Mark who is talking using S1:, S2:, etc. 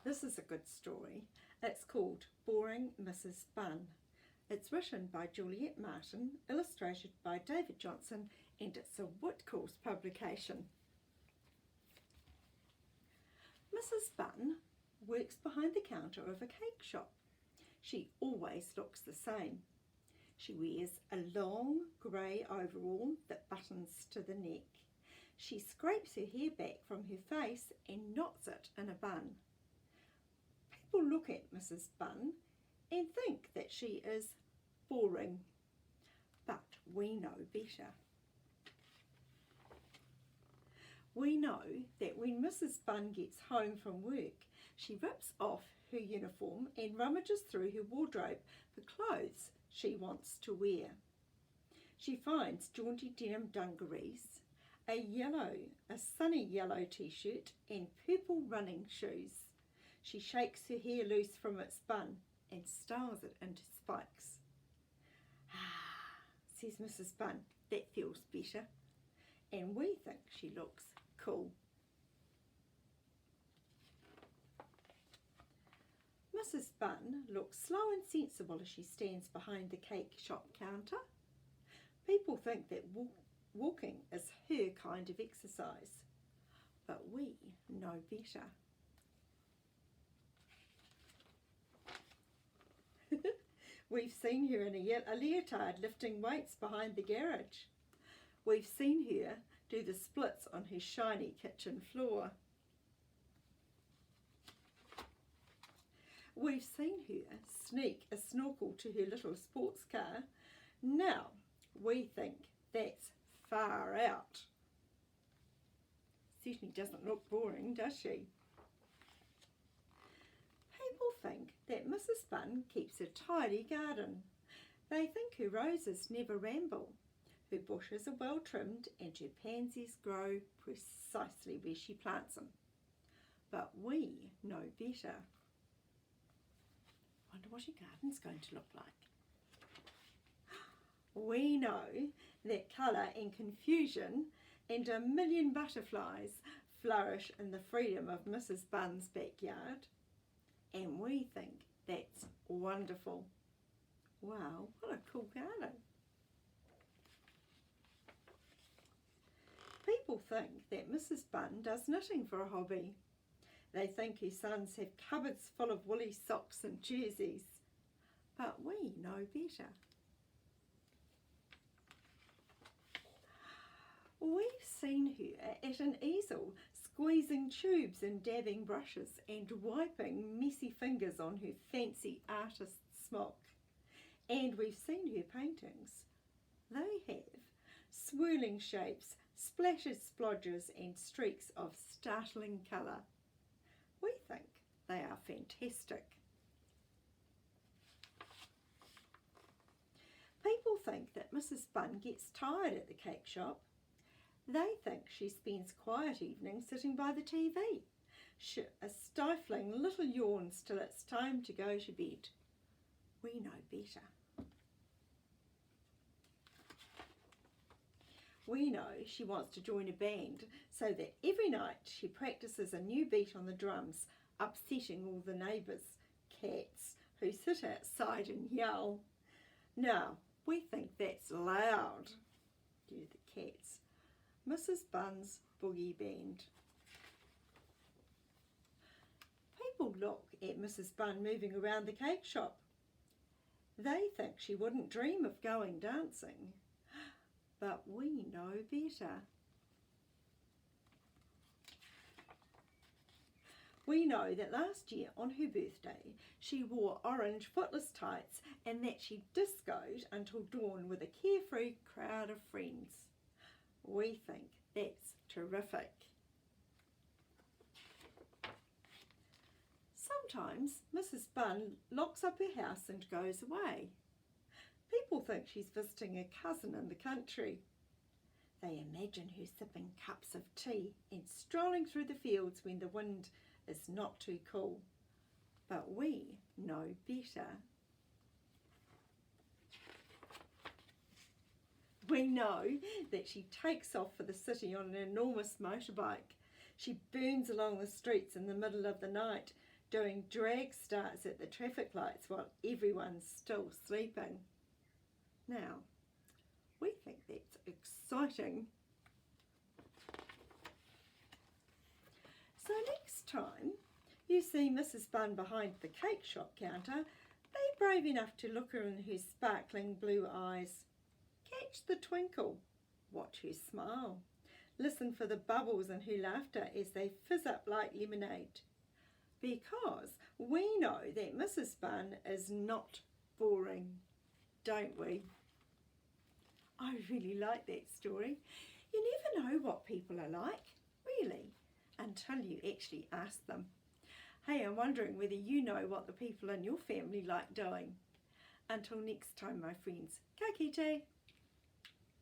S1: This is a good story. It's called Boring Mrs Bun. It's written by Juliet Martin, illustrated by David Johnson, and it's a Whitcourse publication. Mrs Bun works behind the counter of a cake shop. She always looks the same. She wears a long grey overall that buttons to the neck. She scrapes her hair back from her face and knots it in a bun. People look at Mrs Bun and think that she is boring, but we know better. We know that when Mrs Bun gets home from work, she rips off her uniform and rummages through her wardrobe for clothes she wants to wear. She finds jaunty denim dungarees, a sunny yellow t-shirt and purple running shoes. She shakes her hair loose from its bun and styles it into spikes. Ah, says Mrs Bun, that feels better. And we think she looks cool. Mrs Bun looks slow and sensible as she stands behind the cake shop counter. People think that walking is her kind of exercise, but we know better. We've seen her in a leotard lifting weights behind the garage. We've seen her do the splits on her shiny kitchen floor. We've seen her sneak a snorkel to her little sports car. Now we think that's far out. Certainly doesn't look boring, does she? People think that Mrs Bun keeps a tidy garden. They think her roses never ramble. Her bushes are well trimmed and her pansies grow precisely where she plants them. But we know better. Wonder what her garden's going to look like. We know that colour and confusion and a million butterflies flourish in the freedom of Mrs Bun's backyard. And we think that's wonderful. Wow, what a cool garden. People think that Mrs Bun does knitting for a hobby. They think her sons have cupboards full of woolly socks and jerseys. But we know better. We've seen her at an easel, squeezing tubes and dabbing brushes and wiping messy fingers on her fancy artist's smock. And we've seen her paintings. They have swirling shapes, splashes, splodges and streaks of startling colour. We think they are fantastic. People think that Mrs Bun gets tired at the cake shop. They think she spends quiet evenings sitting by the TV, stifling little yawns till it's time to go to bed. We know better. We know she wants to join a band so that every night she practices a new beat on the drums, upsetting all the neighbours' cats who sit outside and yell. Now, we think that's loud, do the cats. Mrs Bun's Boogie Band. People look at Mrs Bun moving around the cake shop. They think she wouldn't dream of going dancing, but we know better. We know that last year on her birthday she wore orange footless tights and that she discoed until dawn with a carefree crowd of friends. We think that's terrific. Sometimes Mrs Bun locks up her house and goes away. People think she's visiting a cousin in the country. They imagine her sipping cups of tea and strolling through the fields when the wind is not too cool. But we know better. We know that she takes off for the city on an enormous motorbike. She burns along the streets in the middle of the night, doing drag starts at the traffic lights while everyone's still sleeping. Now, we think that's exciting. So next time you see Mrs Bun behind the cake shop counter, be brave enough to look her in her sparkling blue eyes. Catch the twinkle, watch her smile, listen for the bubbles in her laughter as they fizz up like lemonade. Because we know that Mrs Bun is not boring, don't we? I really like that story. You never know what people are like, really, until you actually ask them. Hey, I'm wondering whether you know what the people in your family like doing. Until next time, my friends, ka kite.